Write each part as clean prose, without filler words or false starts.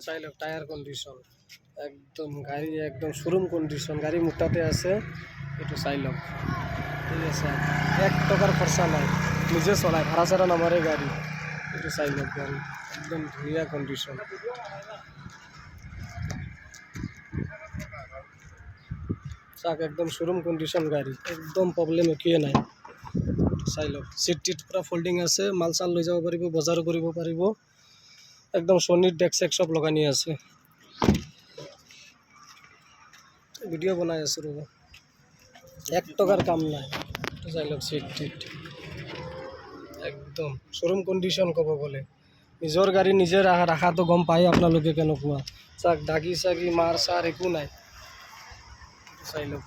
চাইলে tyre condition একদম, গাড়ি একদম শোরুম কন্ডিশন, গাড়ি মোটাতে আছে, একটু চাইল। ঠিক আছে, 1 টাকার খরচা নাই, নিজে চলায়, ভাড়া ছাড়া নামারে গাড়ি, একটু চাইল। গাড়ি একদম ধুনীয়া কন্ডিশন, চাক একদম শোরুম কন্ডিশন গাড়ি, একদম প্রবলেম একোৱে নাই। চাই লওক, সিট টিট পুরা ফল্ডিং আছে, মাল চাল লৈ যাব পাৰিব, বজাৰো কৰিব পাৰিব, একদম সোনির ডেক চেক সব লগানি আছে। ভিডিও বনাই আছো রব, 1 টাকার কাম নাই। চাই লওক সিট টিট একদম শোরুম কন্ডিশন, কব গ'লে নিজৰ গাড়ী নিজে ৰাখাটো গম পায় আপোনালোকে কেনেকুৱা। চাক দাগি চাগি মাৰ চাৰ একো নাই। চাই লওক,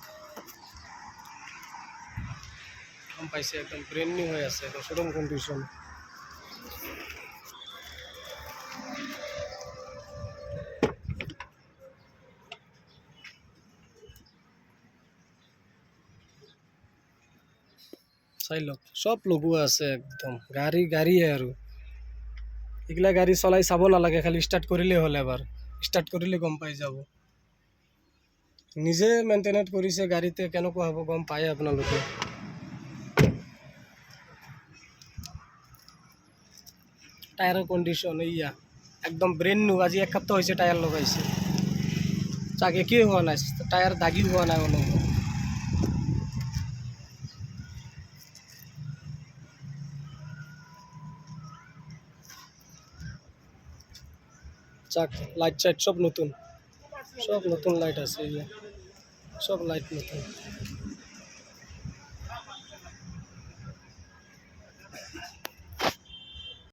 গম পাইছে, একদম ব্ৰেণ্ড নিউ হৈ আছে, একদম শোরুম কন্ডিশন। চাই লওক, সব লগোৱা আছে, একদম গাড়ী গাড়ীয়ে আৰু এইগিলা গাড়ী চলাই চাব নালাগে, খালি ষ্টাৰ্ট কৰিলেই হ'ল। এবাৰ ষ্টাৰ্ট কৰিলে গম পাই যাব, নিজে মেইনটেনেট কৰিছে গাড়ীতে, কেনেকুৱা হ'ব গম পায় আপোনালোকে। টায়াৰৰ কন্ডিশন এইয়া একদম ব্ৰেণ্ড নিউ, আজি 1 সপ্তাহ হৈছে টায়াৰ লগাইছে। চাক একোৱে হোৱা নাই, টায়াৰ দাগি হোৱা নাই অলপ। চাক লাইট চাইট সব নতুন, সব নতুন লাইট আছে, সব লাইট নতুন।